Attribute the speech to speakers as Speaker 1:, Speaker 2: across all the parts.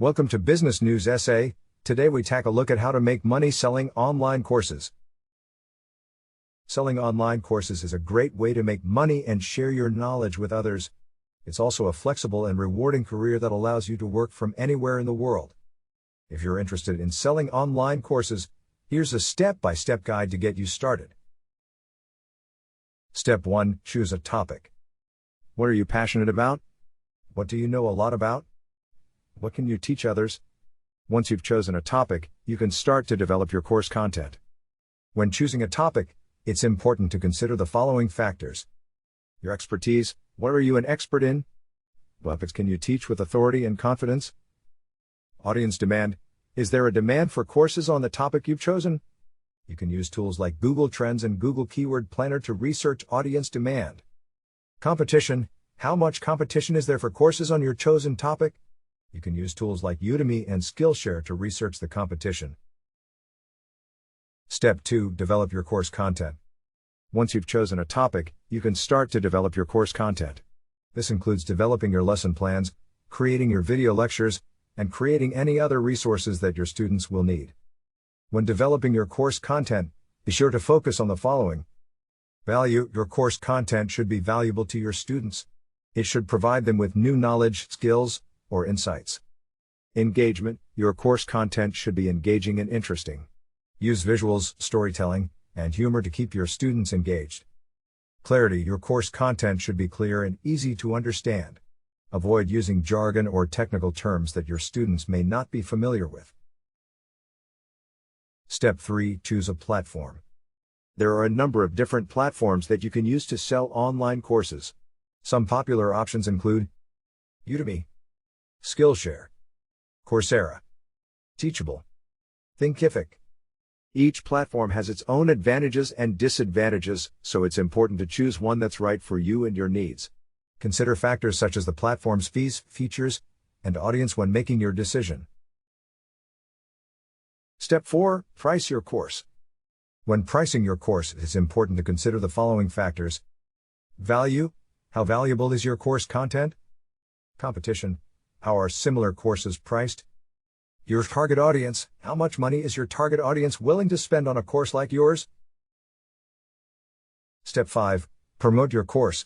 Speaker 1: Welcome to Business News Essay. Today we take a look at how to make money selling online courses. Selling online courses is a great way to make money and share your knowledge with others. It's also a flexible and rewarding career that allows you to work from anywhere in the world. If you're interested in selling online courses, here's a step-by-step guide to get you started. Step 1. Choose a topic. What are you passionate about? What do you know a lot about? What can you teach others? Once you've chosen a topic, you can start to develop your course content. When choosing a topic, it's important to consider the following factors. Your expertise. What are you an expert in? What topics can you teach with authority and confidence? Audience demand. Is there a demand for courses on the topic you've chosen? You can use tools like Google Trends and Google Keyword Planner to research audience demand. Competition. How much competition is there for courses on your chosen topic? You can use tools like Udemy and Skillshare to research the competition. Step 2. Develop your course content. Once you've chosen a topic, you can start to develop your course content. This includes developing your lesson plans, creating your video lectures, and creating any other resources that your students will need. When developing your course content, be sure to focus on the following. Value. Your course content should be valuable to your students. It should provide them with new knowledge, skills, or insights. Engagement. Your course content should be engaging and interesting. Use visuals, storytelling, and humor to keep your students engaged. Clarity. Your course content should be clear and easy to understand. Avoid using jargon or technical terms that your students may not be familiar with. Step 3. Choose a platform. There are a number of different platforms that you can use to sell online courses. Some popular options include Udemy, Skillshare, Coursera, Teachable, Thinkific. Each platform has its own advantages and disadvantages, so it's important to choose one that's right for you and your needs. Consider factors such as the platform's fees, features, and audience when making your decision. Step 4. Price your course. When pricing your course, it's important to consider the following factors. Value. How valuable is your course content? Competition. How are similar courses priced? Your target audience. How much money is your target audience willing to spend on a course like yours? Step 5. Promote your course.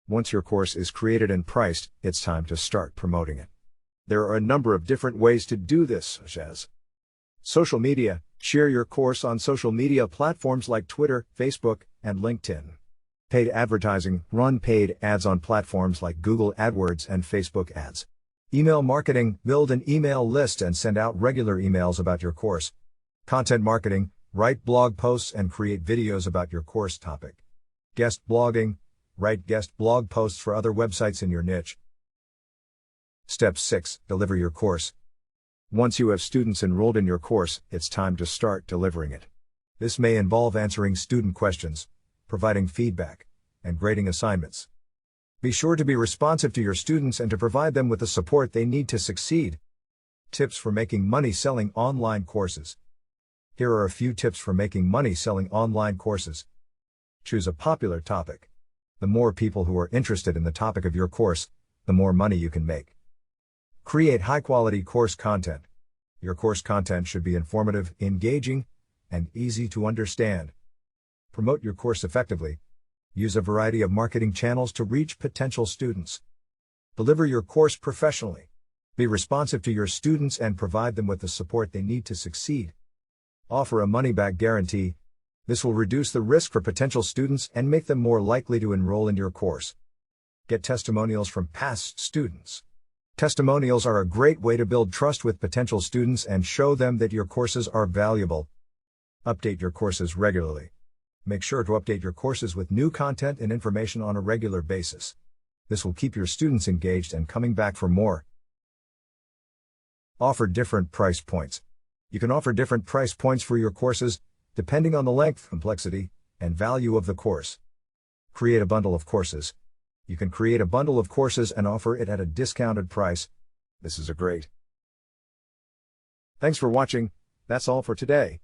Speaker 1: Once your course is created and priced, it's time to start promoting it. There are a number of different ways to do this, such as social media. Share your course on social media platforms like Twitter, Facebook, and LinkedIn. Paid advertising. Run paid ads on platforms like Google AdWords and Facebook ads. Email marketing. Build an email list and send out regular emails about your course. Content marketing. Write blog posts and create videos about your course topic. Guest blogging. Write guest blog posts for other websites in your niche. Step 6. Deliver your course. Once you have students enrolled in your course, it's time to start delivering it. This may involve answering student questions, providing feedback, and grading assignments. Be sure to be responsive to your students and to provide them with the support they need to succeed. Tips for making money selling online courses. Here are a few tips for making money selling online courses. Choose a popular topic. The more people who are interested in the topic of your course, the more money you can make. Create high-quality course content. Your course content should be informative, engaging, and easy to understand. Promote your course effectively. Use a variety of marketing channels to reach potential students. Deliver your course professionally. Be responsive to your students and provide them with the support they need to succeed. Offer a money-back guarantee. This will reduce the risk for potential students and make them more likely to enroll in your course. Get testimonials from past students. Testimonials are a great way to build trust with potential students and show them that your courses are valuable. Update your courses regularly. Make sure to update your courses with new content and information on a regular basis. This will keep your students engaged and coming back for more. Offer different price points. You can offer different price points for your courses, depending on the length, complexity, and value of the course. Create a bundle of courses. You can create a bundle of courses and offer it at a discounted price. This is a great. Thanks for watching. That's all for today.